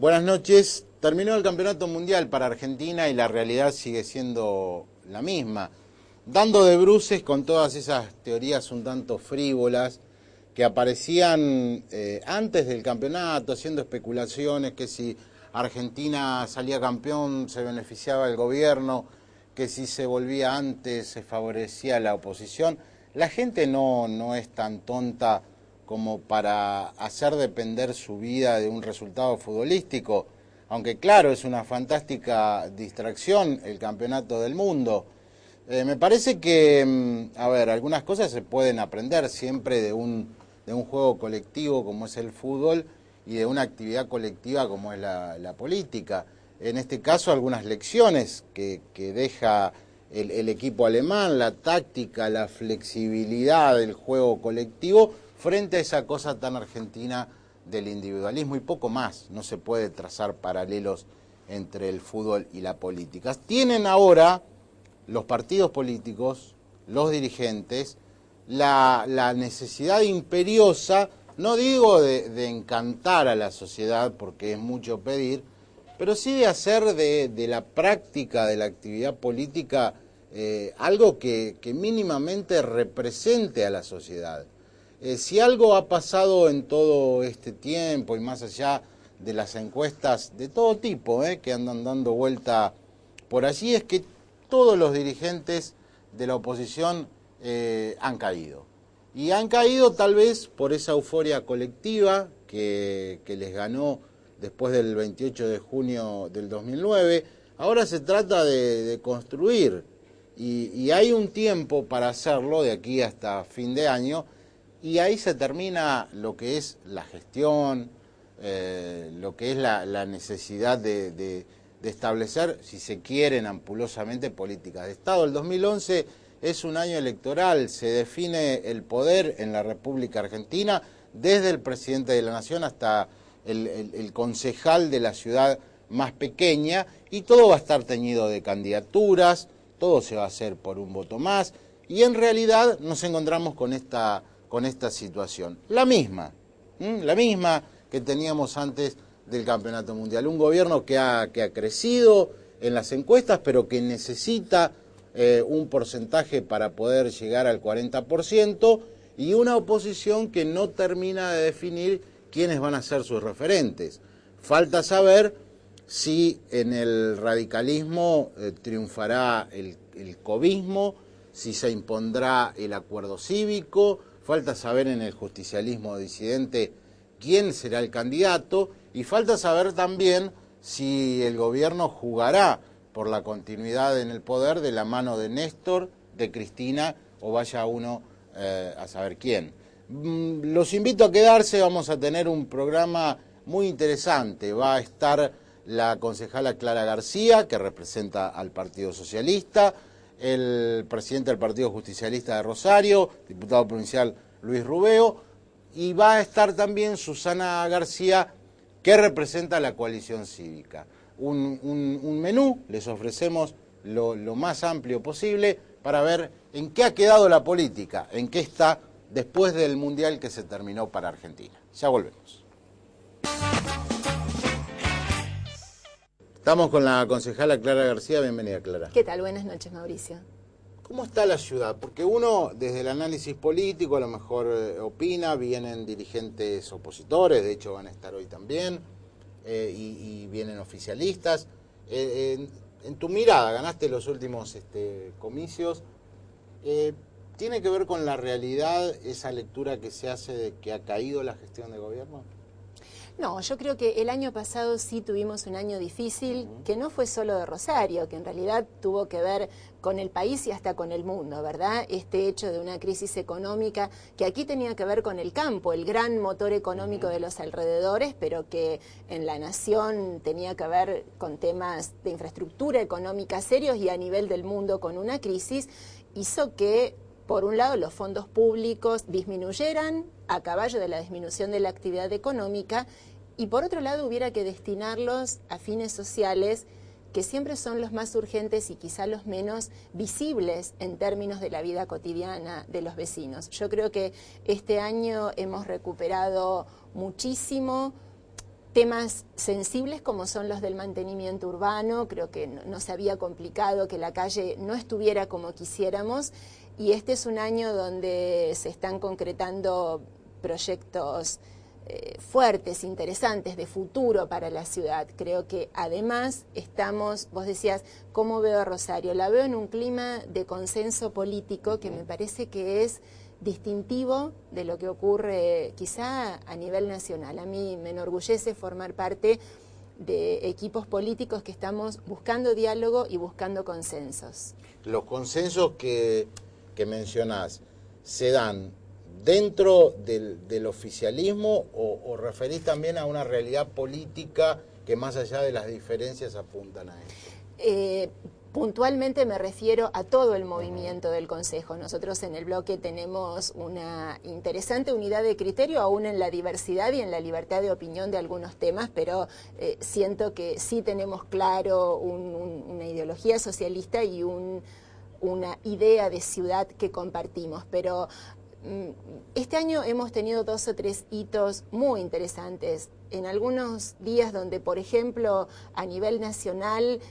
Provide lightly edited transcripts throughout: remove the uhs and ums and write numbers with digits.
Buenas noches. Terminó el Campeonato Mundial para Argentina y la realidad sigue siendo la misma, dando de bruces con todas esas teorías un tanto frívolas que aparecían antes del campeonato, haciendo especulaciones que si Argentina salía campeón se beneficiaba el gobierno, que si se volvía antes se favorecía la oposición. La gente no es tan tonta como para hacer depender su vida de un resultado futbolístico, aunque claro, es una fantástica distracción el campeonato del mundo. Me parece que, algunas cosas se pueden aprender siempre de un juego colectivo como es el fútbol y de una actividad colectiva como es la política. En este caso, algunas lecciones que deja el equipo alemán, la táctica, la flexibilidad del juego colectivo frente a esa cosa tan argentina del individualismo y poco más. No se puede trazar paralelos entre el fútbol y la política. Tienen ahora los partidos políticos, los dirigentes, la necesidad imperiosa, no digo de encantar a la sociedad porque es mucho pedir, pero sí de hacer de la práctica de la actividad política algo que mínimamente represente a la sociedad. Si algo ha pasado en todo este tiempo y más allá de las encuestas de todo tipo que andan dando vuelta por allí, es que todos los dirigentes de la oposición han caído. Y han caído tal vez por esa euforia colectiva que les ganó después del 28 de junio del 2009. Ahora se trata de construir y hay un tiempo para hacerlo de aquí hasta fin de año y ahí se termina lo que es la gestión, lo que es la necesidad de establecer, si se quieren ampulosamente, políticas de Estado. El 2011 es un año electoral, se define el poder en la República Argentina desde el presidente de la Nación hasta el concejal de la ciudad más pequeña y todo va a estar teñido de candidaturas, todo se va a hacer por un voto más y en realidad nos encontramos con esta situación. La misma que teníamos antes del Campeonato Mundial. Un gobierno que ha crecido en las encuestas, pero que necesita un porcentaje para poder llegar al 40%, y una oposición que no termina de definir quiénes van a ser sus referentes. Falta saber si en el radicalismo triunfará el covismo, si se impondrá el acuerdo cívico. Falta saber en el justicialismo disidente quién será el candidato y falta saber también si el gobierno jugará por la continuidad en el poder de la mano de Néstor, de Cristina o vaya uno a saber quién. Los invito a quedarse, vamos a tener un programa muy interesante. Va a estar la concejala Clara García, que representa al Partido Socialista, el presidente del Partido Justicialista de Rosario, diputado provincial Luis Rubeo, y va a estar también Susana García, que representa a la coalición cívica. Un menú, les ofrecemos lo más amplio posible para ver en qué ha quedado la política, en qué está después del Mundial que se terminó para Argentina. Ya volvemos. Estamos con la concejala Clara García. Bienvenida, Clara. ¿Qué tal? Buenas noches, Mauricio. ¿Cómo está la ciudad? Porque uno, desde el análisis político, a lo mejor opina, vienen dirigentes opositores, de hecho van a estar hoy también, y vienen oficialistas. En tu mirada, ganaste los últimos comicios, ¿tiene que ver con la realidad esa lectura que se hace de que ha caído la gestión de gobierno? No, yo creo que el año pasado sí tuvimos un año difícil, que no fue solo de Rosario, que en realidad tuvo que ver con el país y hasta con el mundo, ¿verdad? Este hecho de una crisis económica que aquí tenía que ver con el campo, el gran motor económico de los alrededores, pero que en la nación tenía que ver con temas de infraestructura económica serios y a nivel del mundo con una crisis, hizo que por un lado los fondos públicos disminuyeran a caballo de la disminución de la actividad económica y por otro lado hubiera que destinarlos a fines sociales que siempre son los más urgentes y quizá los menos visibles en términos de la vida cotidiana de los vecinos. Yo creo que este año hemos recuperado muchísimo temas sensibles como son los del mantenimiento urbano. Creo que no se había complicado que la calle no estuviera como quisiéramos, y este es un año donde se están concretando proyectos fuertes, interesantes, de futuro para la ciudad. Creo que además estamos, vos decías, ¿cómo veo a Rosario? La veo en un clima de consenso político que me parece que es distintivo de lo que ocurre quizá a nivel nacional. A mí me enorgullece formar parte de equipos políticos que estamos buscando diálogo y buscando consensos. Los consensos que mencionás, ¿se dan dentro del oficialismo o referís también a una realidad política que más allá de las diferencias apuntan a esto? Puntualmente me refiero a todo el movimiento del Consejo. Nosotros en el bloque tenemos una interesante unidad de criterio, aún en la diversidad y en la libertad de opinión de algunos temas, pero siento que sí tenemos claro una ideología socialista y una idea de ciudad que compartimos. Pero este año hemos tenido 2 o 3 hitos muy interesantes. En algunos días donde, por ejemplo, a nivel nacional,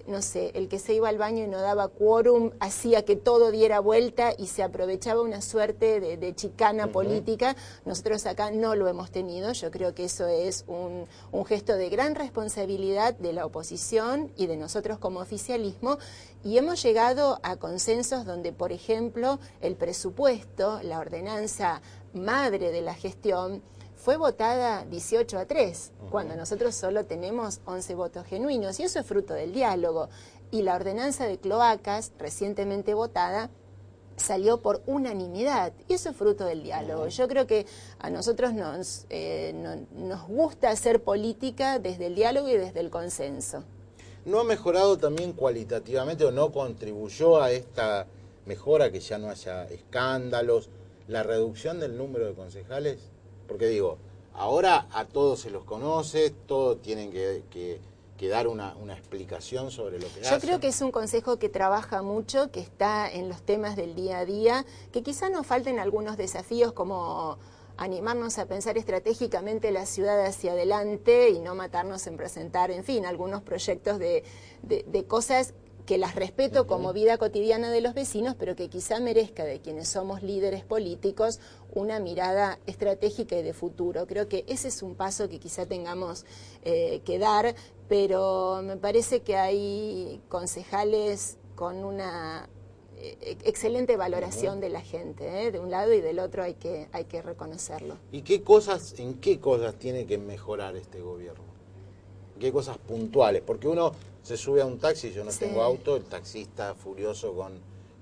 no sé, el que se iba al baño y no daba quórum hacía que todo diera vuelta y se aprovechaba una suerte de chicana política. Nosotros acá no lo hemos tenido. Yo creo que eso es un gesto de gran responsabilidad de la oposición y de nosotros como oficialismo, y hemos llegado a consensos donde, por ejemplo, el presupuesto, la ordenanza madre de la gestión, fue votada 18-3, cuando nosotros solo tenemos 11 votos genuinos, y eso es fruto del diálogo. Y la ordenanza de cloacas, recientemente votada, salió por unanimidad, y eso es fruto del diálogo. Yo creo que a nosotros nos gusta hacer política desde el diálogo y desde el consenso. ¿No ha mejorado también cualitativamente o no contribuyó a esta mejora que ya no haya escándalos, la reducción del número de concejales? Porque digo, ahora a todos se los conoce, todos tienen que dar una explicación sobre lo que hacen. Yo creo que es un consejo que trabaja mucho, que está en los temas del día a día, que quizá nos falten algunos desafíos como animarnos a pensar estratégicamente la ciudad hacia adelante y no matarnos en presentar, en fin, algunos proyectos de cosas que las respeto como vida cotidiana de los vecinos, pero que quizá merezca de quienes somos líderes políticos una mirada estratégica y de futuro. Creo que ese es un paso que quizá tengamos que dar, pero me parece que hay concejales con una excelente valoración de la gente, de un lado y del otro hay que reconocerlo. ¿Y en qué cosas tiene que mejorar este gobierno? ¿En qué cosas puntuales? Porque uno se sube a un taxi, yo no tengo auto, el taxista furioso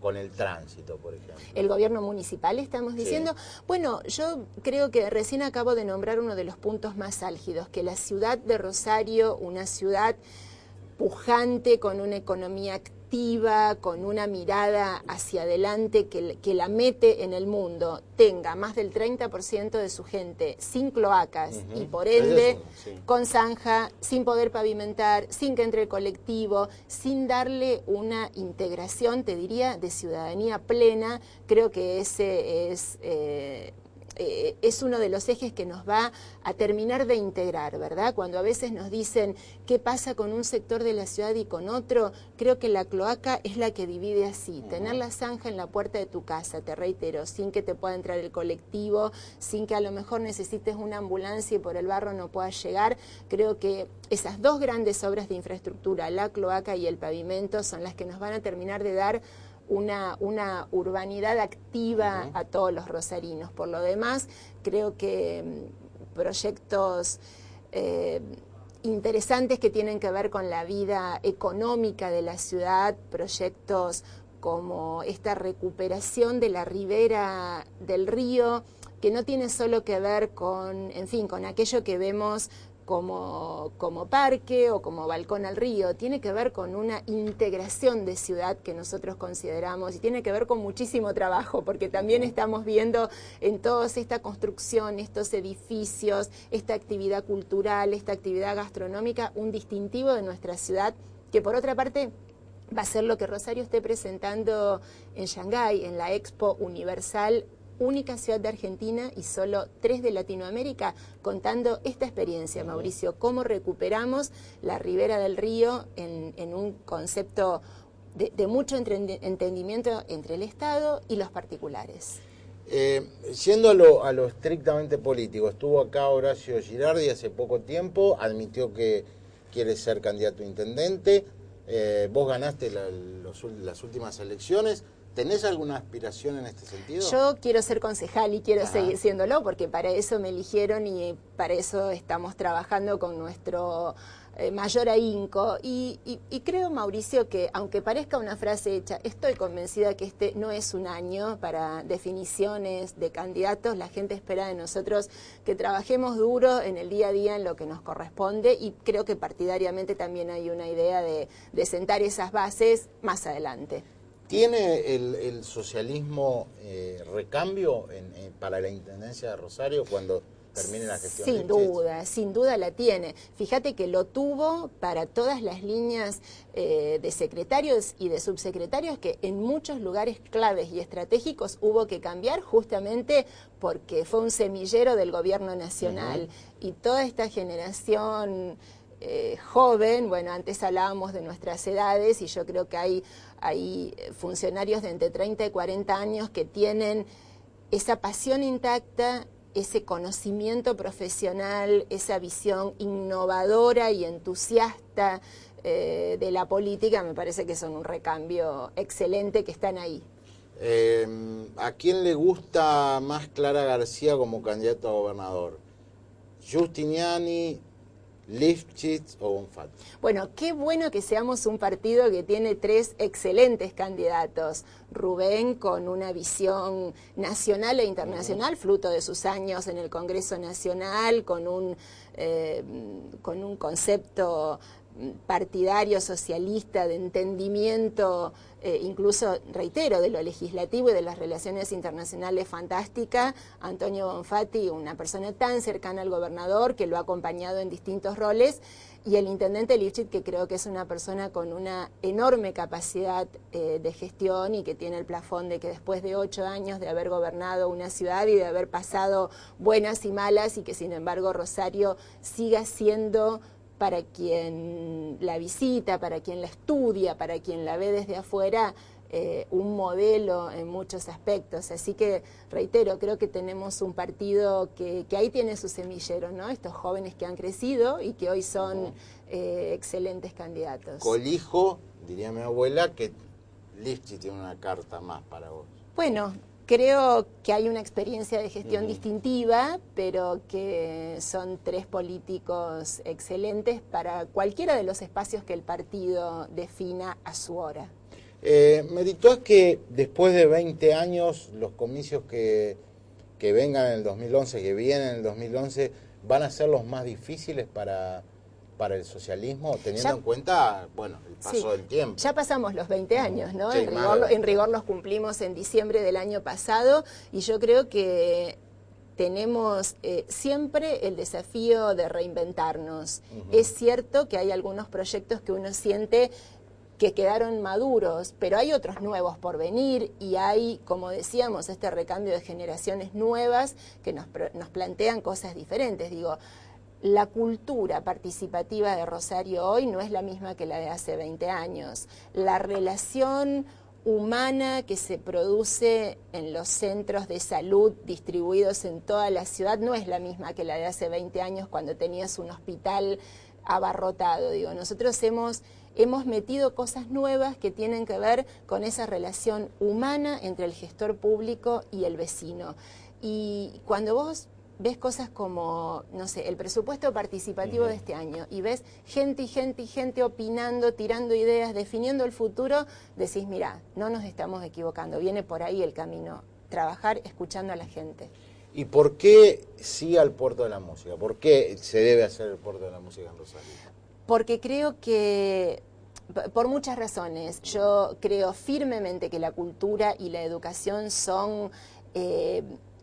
con el tránsito, por ejemplo. ¿El gobierno municipal estamos diciendo? Sí. Bueno, yo creo que recién acabo de nombrar uno de los puntos más álgidos, que la ciudad de Rosario, una ciudad pujante, con una economía activa, con una mirada hacia adelante que la mete en el mundo, tenga más del 30% de su gente sin cloacas y por ende con zanja, sin poder pavimentar, sin que entre el colectivo, sin darle una integración, te diría, de ciudadanía plena. Creo que ese es uno de los ejes que nos va a terminar de integrar, ¿verdad? Cuando a veces nos dicen qué pasa con un sector de la ciudad y con otro, creo que la cloaca es la que divide así. Tener la zanja en la puerta de tu casa, te reitero, sin que te pueda entrar el colectivo, sin que a lo mejor necesites una ambulancia y por el barro no puedas llegar. Creo que esas dos grandes obras de infraestructura, la cloaca y el pavimento, son las que nos van a terminar de dar una urbanidad activa a todos los rosarinos. Por lo demás, creo que proyectos interesantes que tienen que ver con la vida económica de la ciudad, proyectos como esta recuperación de la ribera del río, que no tiene solo que ver con, en fin, con aquello que vemos como parque o como balcón al río, tiene que ver con una integración de ciudad que nosotros consideramos, y tiene que ver con muchísimo trabajo, porque también estamos viendo en toda esta construcción, estos edificios, esta actividad cultural, esta actividad gastronómica, un distintivo de nuestra ciudad, que por otra parte va a ser lo que Rosario esté presentando en Shanghái, en la Expo Universal única ciudad de Argentina y solo 3 de Latinoamérica contando esta experiencia, Mauricio, cómo recuperamos la ribera del río en un concepto de mucho entendimiento entre el Estado y los particulares. Yendo a lo estrictamente político, estuvo acá Horacio Girardi hace poco tiempo, admitió que quiere ser candidato a intendente, vos ganaste las últimas elecciones. ¿Tenés alguna aspiración en este sentido? Yo quiero ser concejal y quiero seguir siéndolo, porque para eso me eligieron y para eso estamos trabajando con nuestro mayor ahínco. Y creo, Mauricio, que aunque parezca una frase hecha, estoy convencida que este no es un año para definiciones de candidatos. La gente espera de nosotros que trabajemos duro en el día a día en lo que nos corresponde, y creo que partidariamente también hay una idea de sentar esas bases más adelante. ¿Tiene el socialismo recambio para la Intendencia de Rosario cuando termine la gestión? Sin duda la tiene. Fíjate que lo tuvo para todas las líneas de secretarios y de subsecretarios que en muchos lugares claves y estratégicos hubo que cambiar justamente porque fue un semillero del gobierno nacional. Y toda esta generación joven, bueno, antes hablábamos de nuestras edades y yo creo que hay funcionarios de entre 30 y 40 años que tienen esa pasión intacta, ese conocimiento profesional, esa visión innovadora y entusiasta de la política. Me parece que son un recambio excelente, que están ahí. ¿A quién le gusta más Clara García como candidato a gobernador? ¿Giustiniani, Lifchitz o Bonfatti? Bueno, qué bueno que seamos un partido que tiene 3 excelentes candidatos. Rubén, con una visión nacional e internacional, fruto de sus años en el Congreso Nacional, con un concepto partidario, socialista, de entendimiento, incluso, reitero, de lo legislativo y de las relaciones internacionales fantástica. Antonio Bonfatti, una persona tan cercana al gobernador que lo ha acompañado en distintos roles, y el intendente Lifchitz, que creo que es una persona con una enorme capacidad de gestión y que tiene el plafón de que después de 8 años de haber gobernado una ciudad y de haber pasado buenas y malas, y que sin embargo Rosario siga siendo, para quien la visita, para quien la estudia, para quien la ve desde afuera, un modelo en muchos aspectos. Así que, reitero, creo que tenemos un partido que ahí tiene su semillero, ¿no? Estos jóvenes que han crecido y que hoy son excelentes candidatos. Colijo, diría mi abuela, que Lifchitz tiene una carta más para vos. Bueno, creo que hay una experiencia de gestión distintiva, pero que son 3 políticos excelentes para cualquiera de los espacios que el partido defina a su hora. Meritó que después de 20 años, los comicios que vengan en el 2011, que vienen en el 2011, van a ser los más difíciles para el socialismo, teniendo en cuenta, bueno, el paso del tiempo. Ya pasamos los 20 años, ¿no? Sí, en rigor los cumplimos en diciembre del año pasado, y yo creo que tenemos siempre el desafío de reinventarnos. Es cierto que hay algunos proyectos que uno siente que quedaron maduros, pero hay otros nuevos por venir, y hay, como decíamos, este recambio de generaciones nuevas que nos plantean cosas diferentes. Digo, la cultura participativa de Rosario hoy no es la misma que la de hace 20 años. La relación humana que se produce en los centros de salud distribuidos en toda la ciudad no es la misma que la de hace 20 años, cuando tenías un hospital abarrotado. Digo, nosotros hemos metido cosas nuevas que tienen que ver con esa relación humana entre el gestor público y el vecino. Y cuando vos ves cosas como, no sé, el presupuesto participativo de este año, y ves gente y gente y gente opinando, tirando ideas, definiendo el futuro, decís, mira, no nos estamos equivocando, viene por ahí el camino, trabajar escuchando a la gente. ¿Y por qué sí al Puerto de la Música? ¿Por qué se debe hacer el Puerto de la Música en Rosario? Porque creo que, por muchas razones, yo creo firmemente que la cultura y la educación son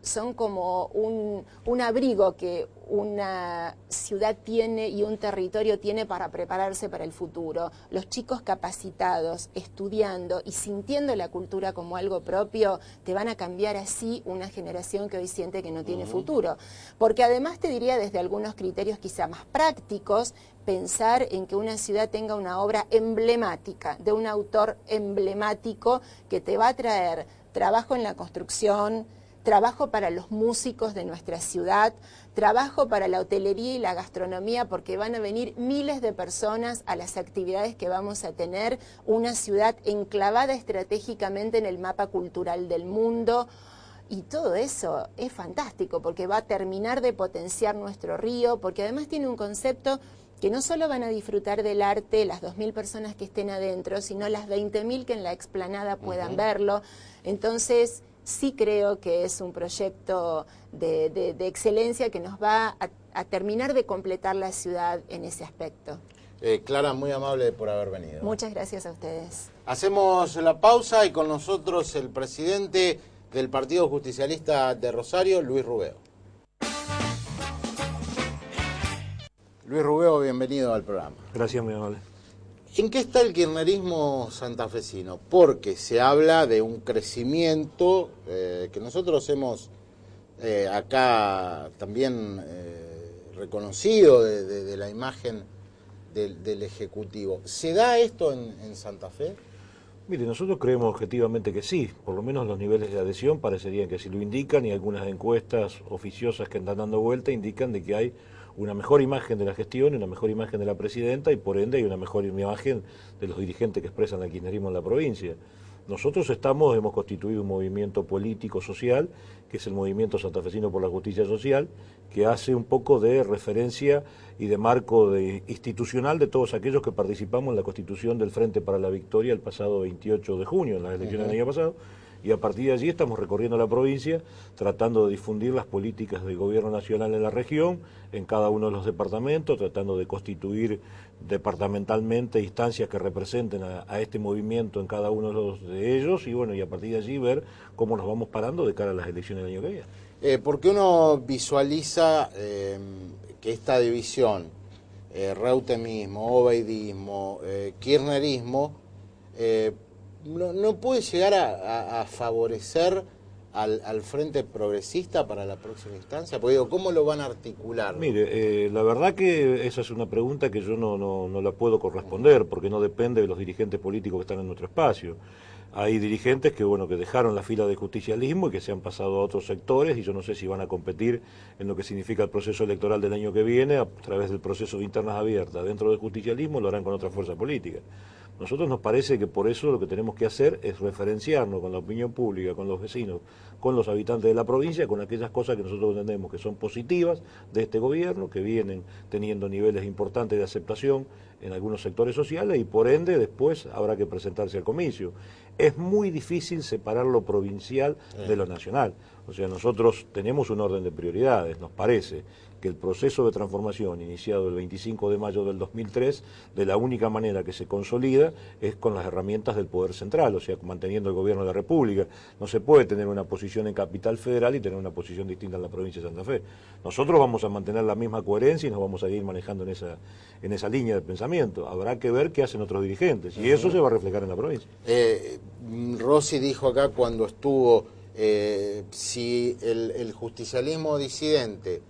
son como un abrigo que una ciudad tiene y un territorio tiene para prepararse para el futuro. Los chicos capacitados, estudiando y sintiendo la cultura como algo propio, te van a cambiar así una generación que hoy siente que no tiene futuro. Porque además te diría desde algunos criterios quizá más prácticos, pensar en que una ciudad tenga una obra emblemática, de un autor emblemático que te va a traer trabajo en la construcción, trabajo para los músicos de nuestra ciudad, trabajo para la hotelería y la gastronomía, porque van a venir miles de personas a las actividades que vamos a tener, una ciudad enclavada estratégicamente en el mapa cultural del mundo. Y todo eso es fantástico, porque va a terminar de potenciar nuestro río, porque además tiene un concepto que no solo van a disfrutar del arte las 2.000 personas que estén adentro, sino las 20.000 que en la explanada puedan verlo. Entonces, sí creo que es un proyecto de excelencia que nos va a terminar de completar la ciudad en ese aspecto. Clara, muy amable por haber venido. Muchas gracias a ustedes. Hacemos la pausa y con nosotros el presidente del Partido Justicialista de Rosario, Luis Rubeo. Luis Rubeo, bienvenido al programa. Gracias, muy amable. ¿En qué está el kirchnerismo santafesino? Porque se habla de un crecimiento que nosotros hemos acá también reconocido de la imagen del Ejecutivo. ¿Se da esto en Santa Fe? Mire, nosotros creemos objetivamente que sí, por lo menos los niveles de adhesión parecerían que sí lo indican, y algunas encuestas oficiosas que andan dando vuelta indican de que hay una mejor imagen de la gestión, una mejor imagen de la presidenta, y por ende hay una mejor imagen de los dirigentes que expresan el kirchnerismo en la provincia. Nosotros hemos constituido un movimiento político social, que es el Movimiento Santafesino por la Justicia Social, que hace un poco de referencia y de marco institucional de todos aquellos que participamos en la constitución del Frente para la Victoria el pasado 28 de junio, en las elecciones del año pasado, y a partir de allí estamos recorriendo la provincia tratando de difundir las políticas del gobierno nacional en la región, en cada uno de los departamentos, tratando de constituir departamentalmente instancias que representen a este movimiento en cada uno de ellos, y bueno, y a partir de allí ver cómo nos vamos parando de cara a las elecciones del año que viene. Porque uno visualiza que esta división, reutemismo, obeidismo, kirchnerismo, no puede llegar a favorecer al Frente Progresista para la próxima instancia, porque digo, ¿cómo lo van a articular? Mire, la verdad que esa es una pregunta que yo no la puedo corresponder, porque no depende de los dirigentes políticos que están en nuestro espacio. Hay dirigentes que dejaron la fila de justicialismo y que se han pasado a otros sectores, y yo no sé si van a competir en lo que significa el proceso electoral del año que viene a través del proceso de internas abiertas. Dentro del justicialismo lo harán con otra fuerza política. Nosotros nos parece que por eso lo que tenemos que hacer es referenciarnos con la opinión pública, con los vecinos, con los habitantes de la provincia, con aquellas cosas que nosotros entendemos que son positivas de este gobierno, que vienen teniendo niveles importantes de aceptación en algunos sectores sociales, y por ende después habrá que presentarse al comicio. Es muy difícil separar lo provincial de lo nacional. O sea, nosotros tenemos un orden de prioridades. Nos parece que el proceso de transformación iniciado el 25 de mayo del 2003, de la única manera que se consolida es con las herramientas del Poder Central, o sea, manteniendo el gobierno de la República. No se puede tener una posición en Capital Federal y tener una posición distinta en la provincia de Santa Fe. Nosotros vamos a mantener la misma coherencia y nos vamos a ir manejando en esa línea de pensamiento. Habrá que ver qué hacen otros dirigentes, y eso se va a reflejar en la provincia. Rossi dijo acá cuando estuvo, si el justicialismo disidente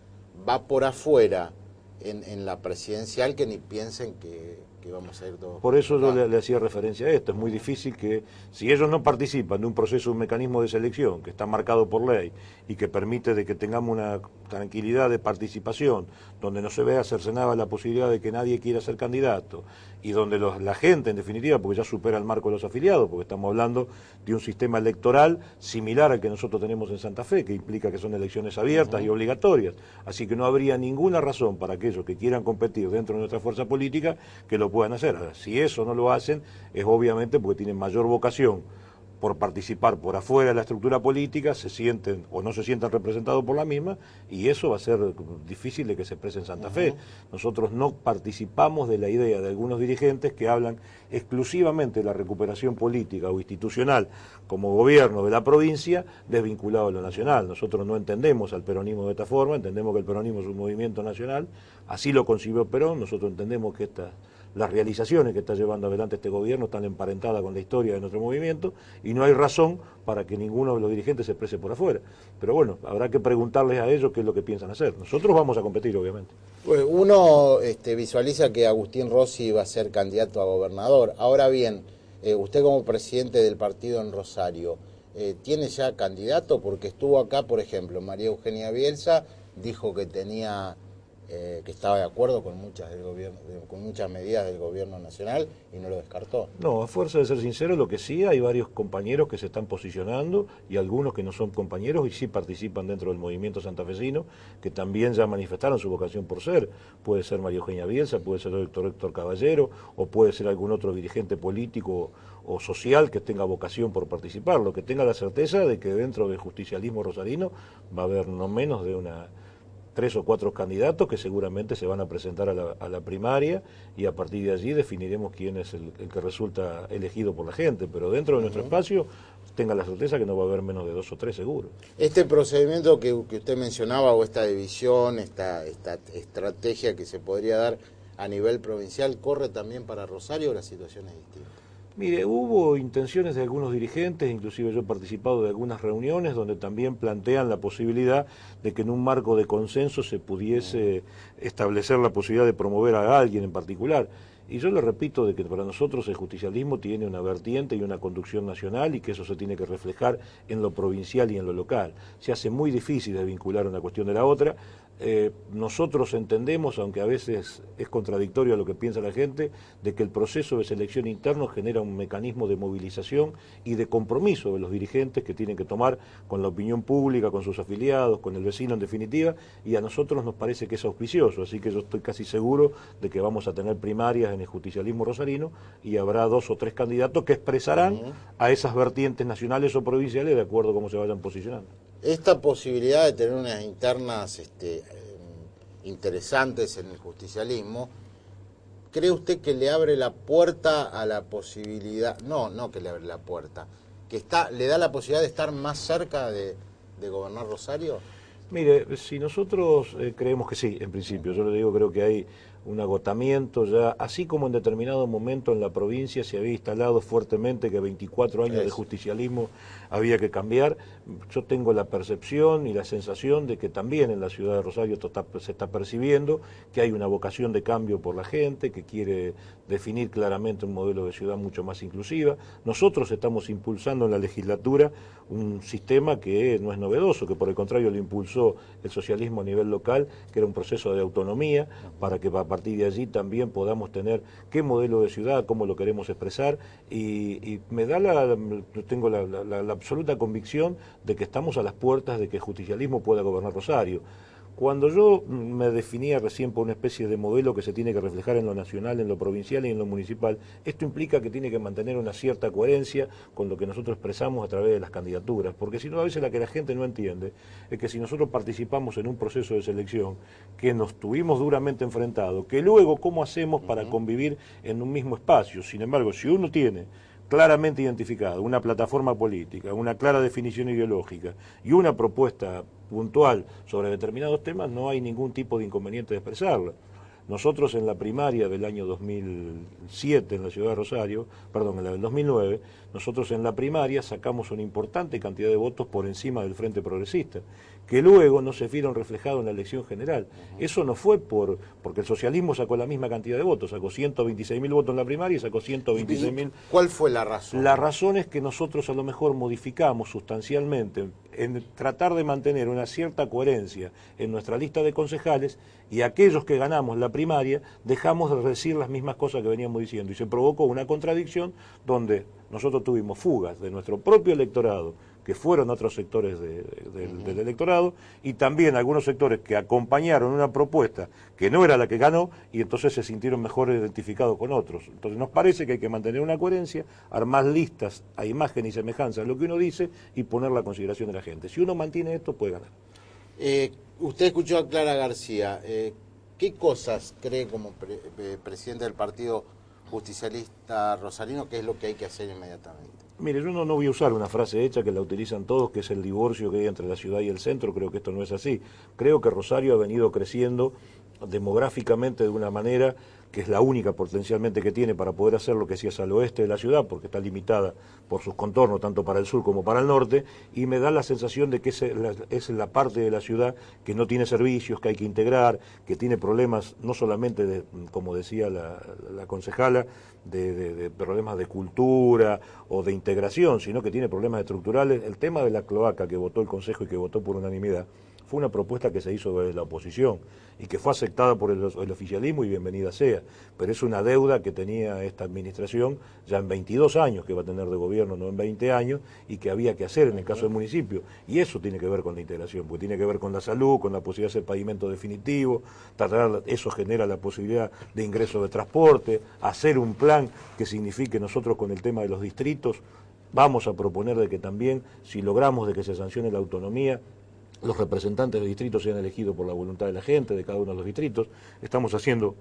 va por afuera en la presidencial, que ni piensen que vamos a ir todos. Por eso yo le hacía referencia a esto. Es muy difícil que, si ellos no participan de un proceso, un mecanismo de selección que está marcado por ley y que permite de que tengamos una tranquilidad de participación, donde no se vea cercenada la posibilidad de que nadie quiera ser candidato, y donde la gente, en definitiva, porque ya supera el marco de los afiliados, porque estamos hablando de un sistema electoral similar al que nosotros tenemos en Santa Fe, que implica que son elecciones abiertas y obligatorias. Así que no habría ninguna razón para aquellos que quieran competir dentro de nuestra fuerza política que lo puedan hacer. Ahora, si eso no lo hacen, es obviamente porque tienen mayor vocación por participar por afuera de la estructura política, se sienten o no se sientan representados por la misma, y eso va a ser difícil de que se exprese en Santa Fe. Nosotros no participamos de la idea de algunos dirigentes que hablan exclusivamente de la recuperación política o institucional como gobierno de la provincia desvinculado de lo nacional. Nosotros no entendemos al peronismo de esta forma, entendemos que el peronismo es un movimiento nacional, así lo concibió Perón. Nosotros entendemos que las realizaciones que está llevando adelante este gobierno están emparentadas con la historia de nuestro movimiento y no hay razón para que ninguno de los dirigentes se exprese por afuera. Pero bueno, habrá que preguntarles a ellos qué es lo que piensan hacer. Nosotros vamos a competir, obviamente. Pues uno visualiza que Agustín Rossi va a ser candidato a gobernador. Ahora bien, usted como presidente del partido en Rosario, ¿tiene ya candidato? Porque estuvo acá, por ejemplo, María Eugenia Bielsa dijo que tenía... que estaba de acuerdo con muchas medidas del gobierno nacional y no lo descartó. No, a fuerza de ser sincero, lo que sí, hay varios compañeros que se están posicionando y algunos que no son compañeros y sí participan dentro del movimiento santafesino, que también ya manifestaron su vocación por ser. Puede ser María Eugenia Bielsa, puede ser el doctor Héctor Caballero, o puede ser algún otro dirigente político o social que tenga vocación por participar. Lo que tenga la certeza de que dentro del justicialismo rosarino va a haber no menos de 3 o 4 candidatos que seguramente se van a presentar a la primaria y a partir de allí definiremos quién es el que resulta elegido por la gente, pero dentro de nuestro espacio tenga la certeza que no va a haber menos de 2 o 3 seguro. Este procedimiento que usted mencionaba o esta división, esta estrategia que se podría dar a nivel provincial, ¿corre también para Rosario o la situación es distinta? Mire, hubo intenciones de algunos dirigentes, inclusive yo he participado de algunas reuniones donde también plantean la posibilidad de que en un marco de consenso se pudiese establecer la posibilidad de promover a alguien en particular. Y yo le repito de que para nosotros el justicialismo tiene una vertiente y una conducción nacional y que eso se tiene que reflejar en lo provincial y en lo local. Se hace muy difícil desvincular una cuestión de la otra. Nosotros entendemos, aunque a veces es contradictorio a lo que piensa la gente, de que el proceso de selección interno genera un mecanismo de movilización y de compromiso de los dirigentes que tienen que tomar con la opinión pública, con sus afiliados, con el vecino en definitiva, y a nosotros nos parece que es auspicioso, así que yo estoy casi seguro de que vamos a tener primarias en el justicialismo rosarino y habrá 2 o 3 candidatos que expresarán a esas vertientes nacionales o provinciales de acuerdo a cómo se vayan posicionando. Esta posibilidad de tener unas internas interesantes en el justicialismo, ¿cree usted que le abre la puerta a la posibilidad, no que le abre la puerta, que le da la posibilidad de estar más cerca de gobernar Rosario? Mire, si nosotros creemos que sí, en principio, yo le digo, creo que hay un agotamiento ya, así como en determinado momento en la provincia se había instalado fuertemente que 24 años de justicialismo había que cambiar. Yo tengo la percepción y la sensación de que también en la ciudad de Rosario se está percibiendo que hay una vocación de cambio por la gente, que quiere definir claramente un modelo de ciudad mucho más inclusiva. Nosotros estamos impulsando en la legislatura un sistema que no es novedoso, que por el contrario lo impulsó el socialismo a nivel local, que era un proceso de autonomía, para que a partir de allí también podamos tener qué modelo de ciudad, cómo lo queremos expresar, y me da tengo la absoluta convicción de que estamos a las puertas de que el justicialismo pueda gobernar Rosario. Cuando yo me definía recién por una especie de modelo que se tiene que reflejar en lo nacional, en lo provincial y en lo municipal, esto implica que tiene que mantener una cierta coherencia con lo que nosotros expresamos a través de las candidaturas, porque si no, a veces la que la gente no entiende es que si nosotros participamos en un proceso de selección que nos tuvimos duramente enfrentados, que luego cómo hacemos para convivir en un mismo espacio. Sin embargo, si uno tiene claramente identificado una plataforma política, una clara definición ideológica y una propuesta puntual sobre determinados temas, no hay ningún tipo de inconveniente de expresarla. Nosotros en la primaria del año 2007 en la ciudad de Rosario, perdón, en la del 2009, nosotros en la primaria sacamos una importante cantidad de votos por encima del Frente Progresista, que luego no se vieron reflejados en la elección general. Eso no fue porque el socialismo sacó la misma cantidad de votos, sacó 126.000 votos en la primaria y sacó 126.000. ¿Cuál fue la razón? La razón es que nosotros a lo mejor modificamos sustancialmente en tratar de mantener una cierta coherencia en nuestra lista de concejales y aquellos que ganamos la primaria dejamos de decir las mismas cosas que veníamos diciendo y se provocó una contradicción donde nosotros tuvimos fugas de nuestro propio electorado que fueron otros sectores del electorado, y también algunos sectores que acompañaron una propuesta que no era la que ganó, y entonces se sintieron mejor identificados con otros. Entonces nos parece que hay que mantener una coherencia, armar listas a imagen y semejanza de lo que uno dice y ponerla a consideración de la gente. Si uno mantiene esto, puede ganar. Usted escuchó a Clara García. ¿Qué cosas cree como presidente del Partido Justicialista Rosarino que es lo que hay que hacer inmediatamente? Mire, yo no voy a usar una frase hecha que la utilizan todos, que es el divorcio que hay entre la ciudad y el centro. Creo que esto no es así. Creo que Rosario ha venido creciendo demográficamente de una manera que es la única potencialmente que tiene para poder hacer lo que sí es al oeste de la ciudad, porque está limitada por sus contornos, tanto para el sur como para el norte, y me da la sensación de que es la parte de la ciudad que no tiene servicios, que hay que integrar, que tiene problemas no solamente, como decía la concejala, de problemas de cultura o de integración, sino que tiene problemas estructurales. El tema de la cloaca que votó el Consejo y que votó por unanimidad fue una propuesta que se hizo desde la oposición y que fue aceptada por el oficialismo, y bienvenida sea, pero es una deuda que tenía esta administración ya en 22 años que va a tener de gobierno, no en 20 años, y que había que hacer en el caso del municipio, y eso tiene que ver con la integración, porque tiene que ver con la salud, con la posibilidad de hacer pavimento definitivo, eso genera la posibilidad de ingreso de transporte, hacer un plan que signifique nosotros con el tema de los distritos. Vamos a proponer de que también, si logramos de que se sancione la autonomía, los representantes de distritos sean elegidos por la voluntad de la gente de cada uno de los distritos. Estamos haciendo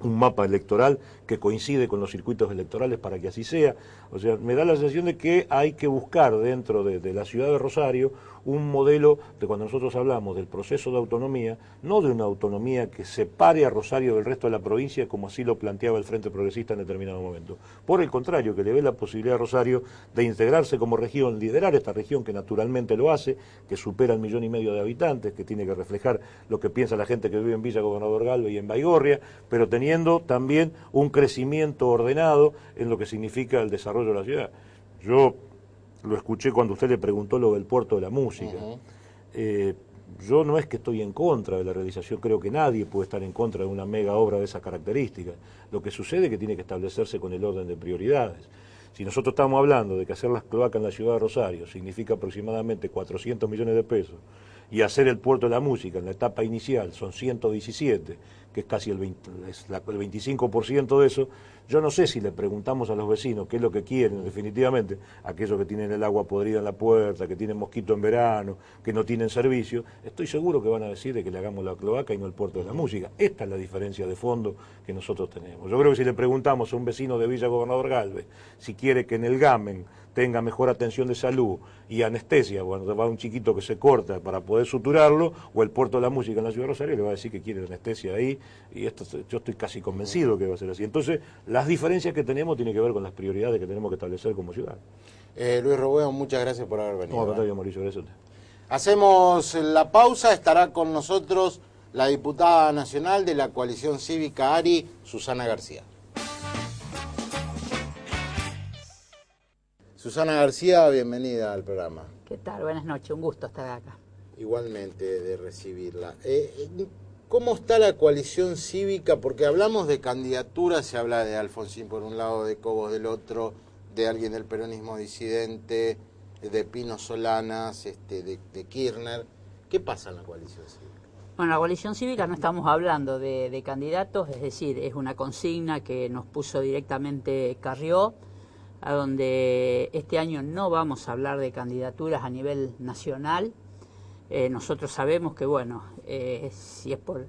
un mapa electoral que coincide con los circuitos electorales para que así sea. O sea, me da la sensación de que hay que buscar dentro de la ciudad de Rosario un modelo de cuando nosotros hablamos del proceso de autonomía, no de una autonomía que separe a Rosario del resto de la provincia como así lo planteaba el Frente Progresista en determinado momento. Por el contrario, que le dé la posibilidad a Rosario de integrarse como región, liderar esta región que naturalmente lo hace, que supera el 1,5 millones de habitantes, que tiene que reflejar lo que piensa la gente que vive en Villa Gobernador Galvez y en Baigorria, pero teniendo también un crecimiento ordenado en lo que significa el desarrollo de la ciudad. Yo lo escuché cuando usted le preguntó lo del puerto de la música. Yo no es que estoy en contra de la realización, creo que nadie puede estar en contra de una mega obra de esas características. Lo que sucede es que tiene que establecerse con el orden de prioridades. Si nosotros estamos hablando de que hacer las cloacas en la ciudad de Rosario significa aproximadamente 400 millones de pesos, y hacer el puerto de la música en la etapa inicial son 117, que es casi el 25% de eso, yo no sé si le preguntamos a los vecinos qué es lo que quieren definitivamente, aquellos que tienen el agua podrida en la puerta, que tienen mosquito en verano, que no tienen servicio, estoy seguro que van a decir de que le hagamos la cloaca y no el puerto de la música. Esta es la diferencia de fondo que nosotros tenemos. Yo creo que si le preguntamos a un vecino de Villa Gobernador Galvez si quiere que en el GAMEN tenga mejor atención de salud y anestesia, cuando va un chiquito que se corta para poder suturarlo, o el puerto de la música en la ciudad de Rosario, le va a decir que quiere anestesia ahí, y esto yo estoy casi convencido que va a ser así. Entonces, las diferencias que tenemos tienen que ver con las prioridades que tenemos que establecer como ciudad. Luis Robeo, muchas gracias por haber venido. No, Mauricio, gracias a usted. Hacemos la pausa, estará con nosotros la diputada nacional de la coalición cívica ARI, Susana García. Susana García, bienvenida al programa. ¿Qué tal? Buenas noches, un gusto estar acá. Igualmente de recibirla. ¿Cómo está la coalición cívica? Porque hablamos de candidaturas, se habla de Alfonsín por un lado, de Cobos del otro, de alguien del peronismo disidente, de Pino Solanas, de Kirchner. ¿Qué pasa en la coalición cívica? Bueno, la coalición cívica no estamos hablando de candidatos, es decir, es una consigna que nos puso directamente Carrió, a donde este año no vamos a hablar de candidaturas a nivel nacional. Nosotros sabemos que, bueno, si es por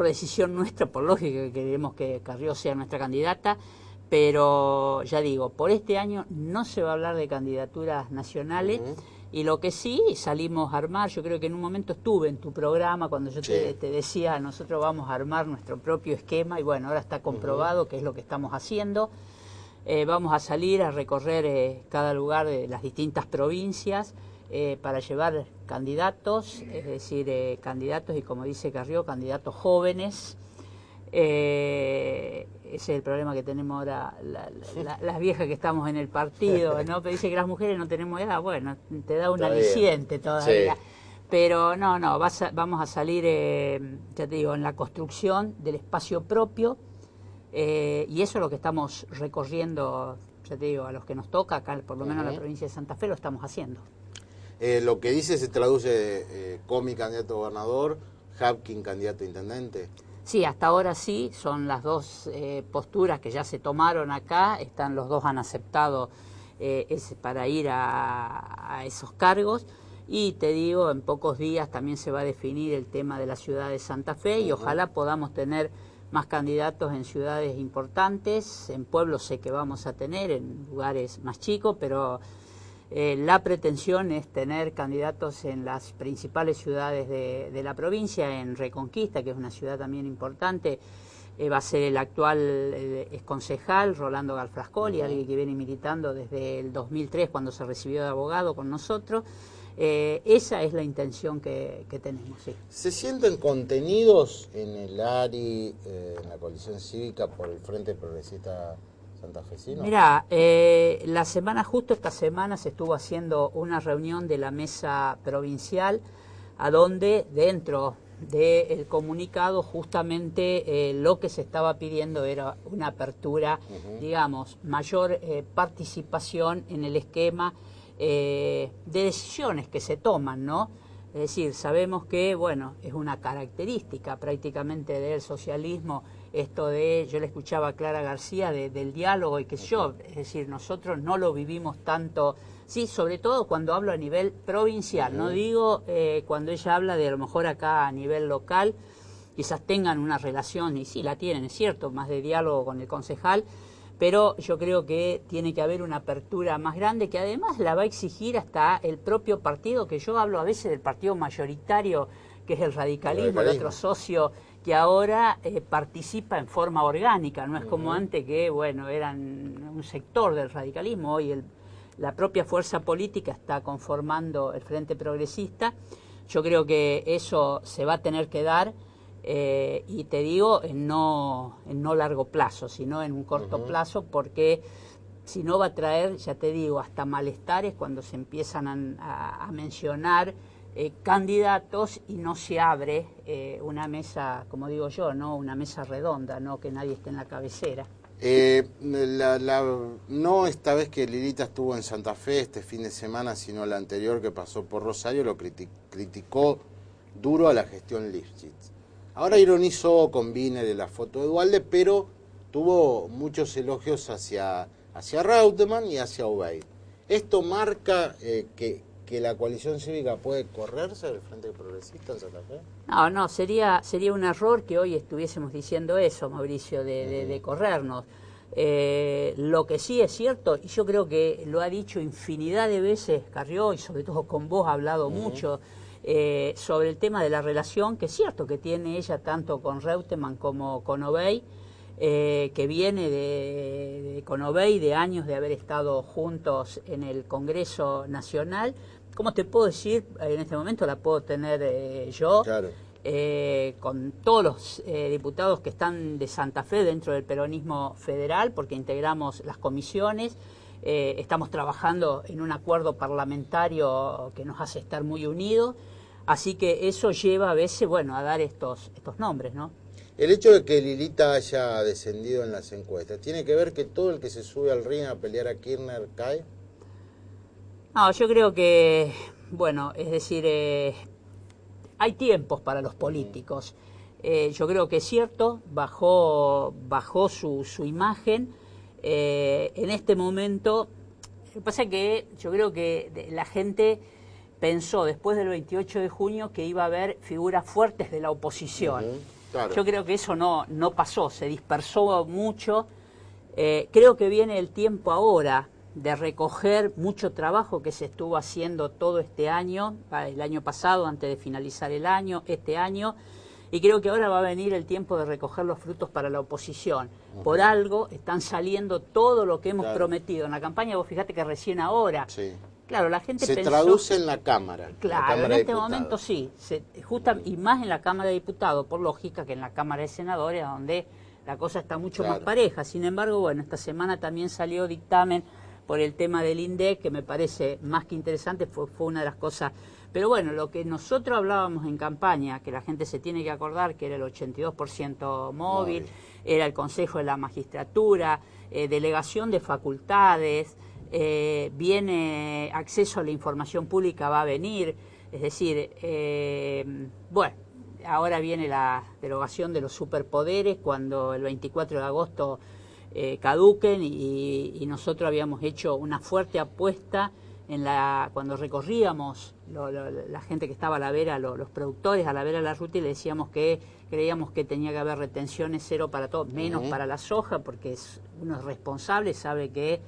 decisión nuestra, por lógica, que queremos que Carrió sea nuestra candidata, pero ya digo, por este año no se va a hablar de candidaturas nacionales. Y lo que sí salimos a armar, yo creo que en un momento estuve en tu programa cuando yo te decía, nosotros vamos a armar nuestro propio esquema, y bueno, ahora está comprobado que es lo que estamos haciendo. Vamos a salir a recorrer cada lugar de las distintas provincias para llevar candidatos, es decir, candidatos, y como dice Carrió, candidatos jóvenes. Ese es el problema que tenemos ahora las viejas que estamos en el partido, ¿no? Pero dice que las mujeres no tenemos edad, bueno, te da un aliciente todavía. Sí. Pero no, vamos a salir, ya te digo, en la construcción del espacio propio. Y eso es lo que estamos recorriendo, ya te digo, a los que nos toca, acá por lo menos en la provincia de Santa Fe lo estamos haciendo. Lo que dice se traduce Comi candidato a gobernador, Hapkin candidato a intendente. Sí, hasta ahora sí, son las dos posturas que ya se tomaron acá, los dos han aceptado para ir a esos cargos. Y te digo, en pocos días también se va a definir el tema de la ciudad de Santa Fe y ojalá podamos tener más candidatos en ciudades importantes, en pueblos sé que vamos a tener, en lugares más chicos, pero la pretensión es tener candidatos en las principales ciudades de la provincia, en Reconquista, que es una ciudad también importante. Va a ser el actual exconcejal, Rolando Galfrascoli, alguien que viene militando desde el 2003, cuando se recibió de abogado con nosotros. Esa es la intención que tenemos, sí. ¿Se sienten contenidos en el ARI, en la coalición cívica, por el Frente Progresista Santafesino? Mirá, justo esta semana se estuvo haciendo una reunión de la mesa provincial, a donde dentro del comunicado justamente lo que se estaba pidiendo era una apertura, digamos, mayor participación en el esquema de decisiones que se toman, ¿no? Es decir, sabemos que, bueno, es una característica prácticamente del socialismo esto de, yo le escuchaba a Clara García del diálogo y qué sé yo, es decir, nosotros no lo vivimos tanto, sí, sobre todo cuando hablo a nivel provincial, no digo cuando ella habla de a lo mejor acá a nivel local, quizás tengan una relación, y sí la tienen, es cierto, más de diálogo con el concejal, pero yo creo que tiene que haber una apertura más grande que además la va a exigir hasta el propio partido, que yo hablo a veces del partido mayoritario, que es el radicalismo, el otro socio que ahora participa en forma orgánica, no es como antes que, bueno, eran un sector del radicalismo, hoy la propia fuerza política está conformando el Frente Progresista. Yo creo que eso se va a tener que dar, y te digo, en no largo plazo, sino en un corto plazo, porque si no va a traer, ya te digo, hasta malestares cuando se empiezan a mencionar candidatos y no se abre una mesa, como digo yo, no una mesa redonda, no que nadie esté en la cabecera. No esta vez que Lilita estuvo en Santa Fe este fin de semana, sino la anterior que pasó por Rosario, lo criticó duro a la gestión Lifshitz. Ahora ironizó con Wiener de la foto de Duhalde, pero tuvo muchos elogios hacia Reutemann y hacia Obeid. ¿Esto marca que la coalición cívica puede correrse del Frente Progresista en Santa Fe? No, sería un error que hoy estuviésemos diciendo eso, Mauricio, de corrernos. Lo que sí es cierto, y yo creo que lo ha dicho infinidad de veces Carrió, y sobre todo con vos ha hablado mucho, sobre el tema de la relación, que es cierto que tiene ella tanto con Reutemann como con Obeid, que viene con Obeid de años de haber estado juntos en el Congreso Nacional. ¿Cómo te puedo decir? En este momento la puedo tener yo, claro. Con todos los diputados que están de Santa Fe dentro del peronismo federal, porque integramos las comisiones. Estamos trabajando en un acuerdo parlamentario que nos hace estar muy unidos, así que eso lleva a veces, bueno, a dar estos nombres, ¿no? El hecho de que Lilita haya descendido en las encuestas, ¿tiene que ver que todo el que se sube al ring a pelear a Kirchner cae? No, yo creo que, bueno, es decir, hay tiempos para los políticos. Yo creo que es cierto, bajó su imagen. En este momento, lo que pasa es que yo creo que la gente pensó después del 28 de junio que iba a haber figuras fuertes de la oposición. Claro. Yo creo que eso no pasó, se dispersó mucho. Creo que viene el tiempo ahora de recoger mucho trabajo que se estuvo haciendo todo este año, el año pasado, antes de finalizar el año, este año, y creo que ahora va a venir el tiempo de recoger los frutos para la oposición. Por algo están saliendo todo lo que hemos prometido en la campaña. Vos fíjate que recién ahora, claro, la gente se traduce en la Cámara. Claro, en este momento sí, y más en la Cámara de Diputados, por lógica, que en la Cámara de Senadores, donde la cosa está mucho más pareja. Sin embargo, bueno, esta semana también salió dictamen por el tema del INDEC, que me parece más que interesante, fue una de las cosas. Pero bueno, lo que nosotros hablábamos en campaña, que la gente se tiene que acordar, que era el 82% móvil, era el Consejo de la Magistratura, delegación de facultades, viene acceso a la información pública, va a venir, es decir, bueno, ahora viene la derogación de los superpoderes cuando el 24 de agosto caduquen y nosotros habíamos hecho una fuerte apuesta cuando recorríamos la gente que estaba a la vera, los productores a la vera de la ruta, y le decíamos que creíamos que tenía que haber retenciones cero para todo, menos para la soja, porque uno es responsable, sabe que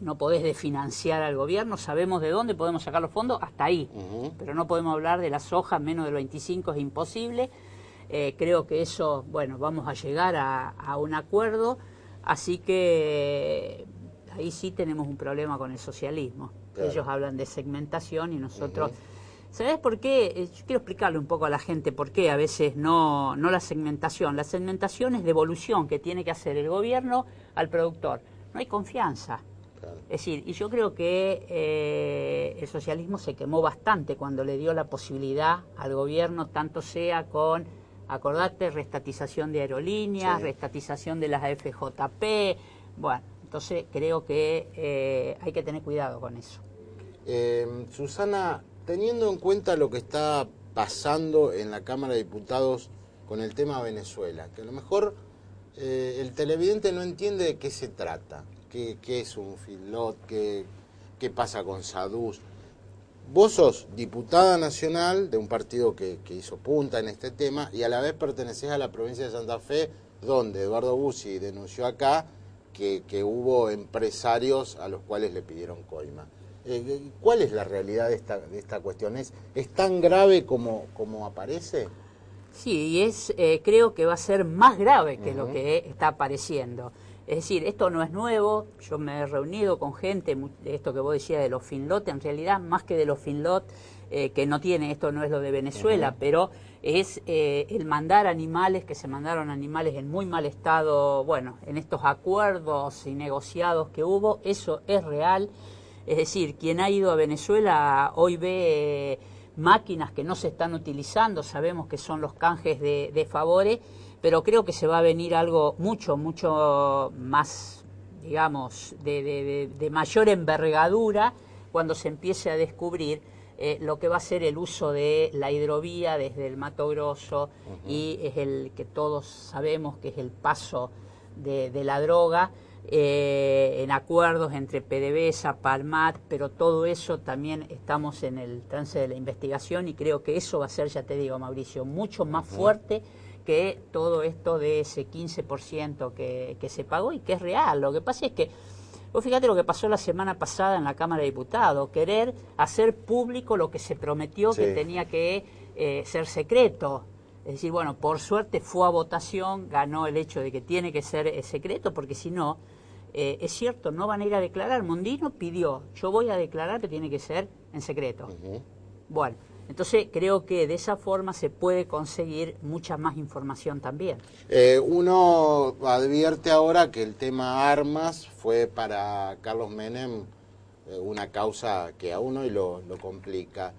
no podés desfinanciar al gobierno, sabemos de dónde podemos sacar los fondos, hasta ahí, pero no podemos hablar de la soja, menos del 25 es imposible. Creo que eso, bueno, vamos a llegar a un acuerdo, así que ahí sí tenemos un problema con el socialismo. Claro. Ellos hablan de segmentación y nosotros... ¿Sabés por qué? Yo quiero explicarle un poco a la gente por qué a veces no la segmentación. La segmentación es devolución que tiene que hacer el gobierno al productor. No hay confianza. Claro. Es decir, y yo creo que el socialismo se quemó bastante cuando le dio la posibilidad al gobierno, tanto sea con, acordate, restatización de aerolíneas, sí, restatización de las FJP, bueno, entonces creo que hay que tener cuidado con eso. Susana, teniendo en cuenta lo que está pasando en la Cámara de Diputados con el tema Venezuela, que a lo mejor el televidente no entiende de qué se trata, qué es un feedlot, qué pasa con Saduz. Vos sos diputada nacional de un partido que hizo punta en este tema y a la vez pertenecés a la provincia de Santa Fe, donde Eduardo Bussi denunció acá que hubo empresarios a los cuales le pidieron coima. ¿Cuál es la realidad de esta cuestión? ¿Es tan grave como aparece? Sí, creo que va a ser más grave que lo que está apareciendo. Es decir, esto no es nuevo, yo me he reunido con gente, de esto que vos decías de los finlot, en realidad más que de los finlot, que no tiene, esto no es lo de Venezuela, pero es el mandar animales, que se mandaron animales en muy mal estado, bueno, en estos acuerdos y negociados que hubo, eso es real. Es decir, quien ha ido a Venezuela hoy ve máquinas que no se están utilizando, sabemos que son los canjes de favores, pero creo que se va a venir algo mucho más, digamos, de mayor envergadura cuando se empiece a descubrir lo que va a ser el uso de la hidrovía desde el Mato Grosso y es el que todos sabemos que es el paso de la droga, en acuerdos entre PDVSA, Palmat, pero todo eso también estamos en el trance de la investigación y creo que eso va a ser, ya te digo, Mauricio, mucho más fuerte que todo esto de ese 15% que se pagó y que es real. Lo que pasa es que, vos fíjate lo que pasó la semana pasada en la Cámara de Diputados, querer hacer público lo que se prometió que tenía que ser secreto. Es decir, bueno, por suerte fue a votación, ganó el hecho de que tiene que ser secreto, porque si no, es cierto, no van a ir a declarar. Mondino pidió, yo voy a declarar, pero tiene que ser en secreto. Bueno, entonces creo que de esa forma se puede conseguir mucha más información también. Uno advierte ahora que el tema armas fue para Carlos Menem una causa que a uno y lo complica.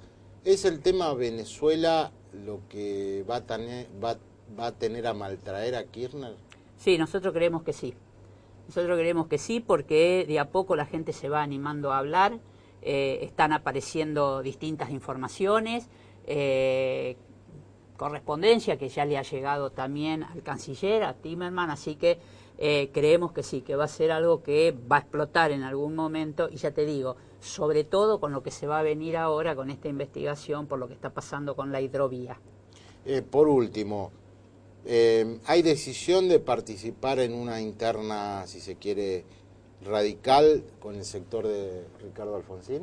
¿Es el tema Venezuela lo que va a tener a maltraer a Kirchner? Sí, nosotros creemos que sí. Nosotros creemos que sí porque de a poco la gente se va animando a hablar, están apareciendo distintas informaciones, correspondencia que ya le ha llegado también al canciller, a Timerman, así que creemos que sí, que va a ser algo que va a explotar en algún momento y ya te digo, sobre todo con lo que se va a venir ahora con esta investigación por lo que está pasando con la hidrovía. Por último, ¿hay decisión de participar en una interna, si se quiere, radical con el sector de Ricardo Alfonsín?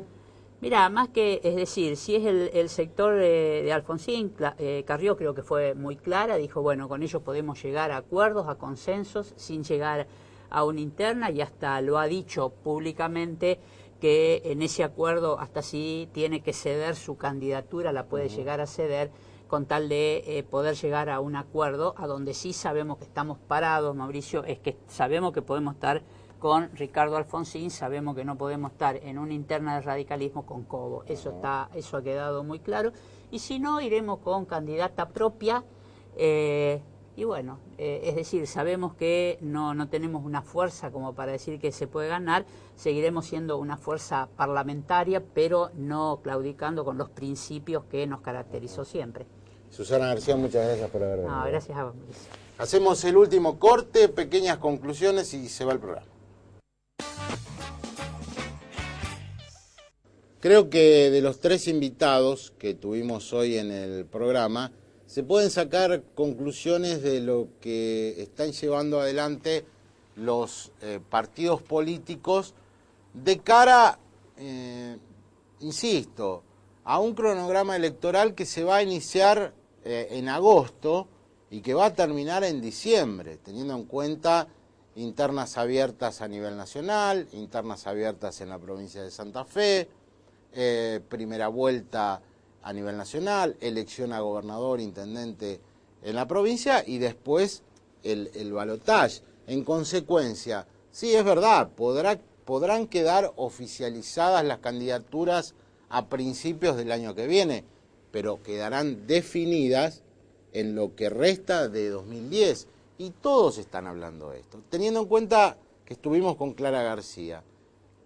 Mira, más que, es decir, si es el sector de Alfonsín, Carrió creo que fue muy clara, dijo, bueno, con ellos podemos llegar a acuerdos, a consensos, sin llegar a una interna, y hasta lo ha dicho públicamente que en ese acuerdo hasta sí tiene que ceder su candidatura, la puede llegar a ceder, con tal de poder llegar a un acuerdo, a donde sí sabemos que estamos parados, Mauricio, es que sabemos que podemos estar con Ricardo Alfonsín, sabemos que no podemos estar en una interna de radicalismo con Cobo, eso ha quedado muy claro, y si no, iremos con candidata propia, Y bueno, es decir, sabemos que no tenemos una fuerza como para decir que se puede ganar, seguiremos siendo una fuerza parlamentaria, pero no claudicando con los principios que nos caracterizó siempre. Susana García, muchas gracias por haber venido. No, gracias a vos, Mauricio. Hacemos el último corte, pequeñas conclusiones y se va el programa. Creo que de los 3 invitados que tuvimos hoy en el programa, se pueden sacar conclusiones de lo que están llevando adelante los partidos políticos de cara, insisto, a un cronograma electoral que se va a iniciar en agosto y que va a terminar en diciembre, teniendo en cuenta internas abiertas a nivel nacional, internas abiertas en la provincia de Santa Fe, primera vuelta a nivel nacional, elección a gobernador, intendente en la provincia y después el balotaje. En consecuencia, sí, es verdad, podrán quedar oficializadas las candidaturas a principios del año que viene, pero quedarán definidas en lo que resta de 2010. Y todos están hablando de esto. Teniendo en cuenta que estuvimos con Clara García,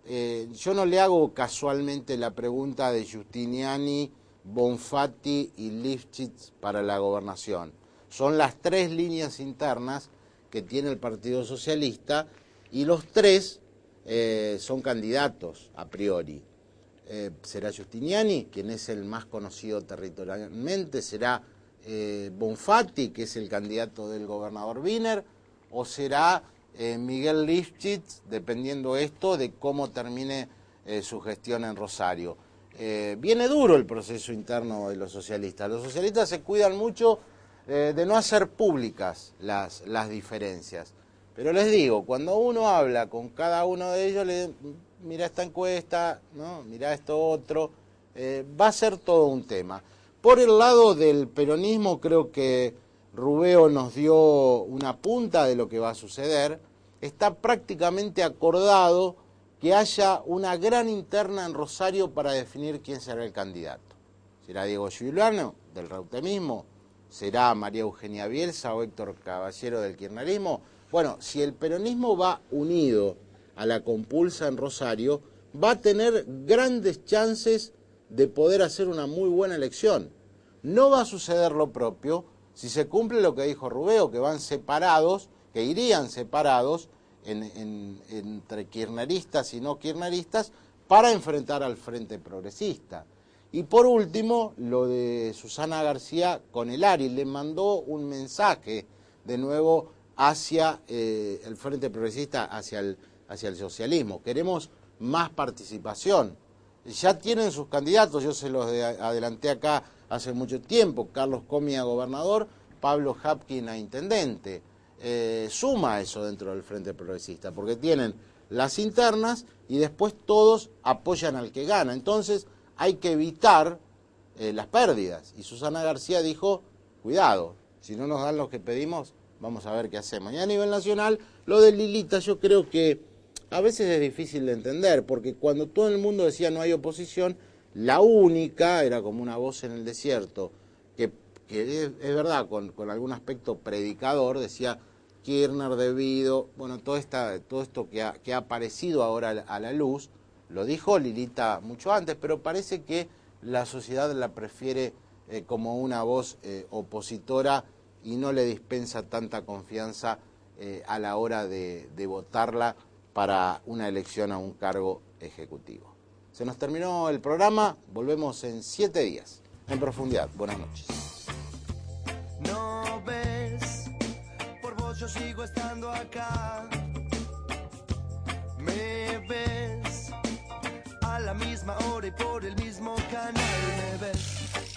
yo no le hago casualmente la pregunta de Giustiniani, Bonfatti y Lifchitz para la gobernación. Son las 3 líneas internas que tiene el Partido Socialista y los 3 son candidatos a priori. Será Giustiniani, quien es el más conocido territorialmente, será Bonfatti, que es el candidato del gobernador Wiener, o será Miguel Lifchitz, dependiendo esto de cómo termine su gestión en Rosario. Viene duro el proceso interno de los socialistas. Los socialistas se cuidan mucho de no hacer públicas las diferencias. Pero les digo, cuando uno habla con cada uno de ellos, le mira esta encuesta, ¿no? Mira esto otro, va a ser todo un tema. Por el lado del peronismo, creo que Rubeo nos dio una punta de lo que va a suceder. Está prácticamente acordado que haya una gran interna en Rosario para definir quién será el candidato. ¿Será Diego Giuliano, del reutemismo? ¿Será María Eugenia Bielsa o Héctor Caballero del kirchnerismo? Bueno, si el peronismo va unido a la compulsa en Rosario, va a tener grandes chances de poder hacer una muy buena elección. No va a suceder lo propio si se cumple lo que dijo Rubeo, que van separados, que irían separados entre kirchneristas y no kirchneristas para enfrentar al Frente Progresista. Y por último, lo de Susana García con el ARI, le mandó un mensaje de nuevo hacia el Frente Progresista, hacia el socialismo. Queremos más participación. Ya tienen sus candidatos, yo se los adelanté acá hace mucho tiempo, Carlos Comi a gobernador, Pablo Hapkin a intendente. Suma eso dentro del Frente Progresista, porque tienen las internas y después todos apoyan al que gana. Entonces hay que evitar las pérdidas. Y Susana García dijo, cuidado, si no nos dan lo que pedimos, vamos a ver qué hacemos. Y a nivel nacional, lo de Lilita yo creo que a veces es difícil de entender, porque cuando todo el mundo decía no hay oposición, la única, era como una voz en el desierto, que es verdad, con algún aspecto predicador, decía Kirchner debido, bueno, todo esto que ha aparecido ahora a la luz, lo dijo Lilita mucho antes, pero parece que la sociedad la prefiere como una voz opositora y no le dispensa tanta confianza a la hora de votarla para una elección a un cargo ejecutivo. Se nos terminó el programa, volvemos en 7 días, en profundidad. Buenas noches. No ves, por vos yo sigo estando acá. Me ves a la misma hora y por el mismo canal. Me ves.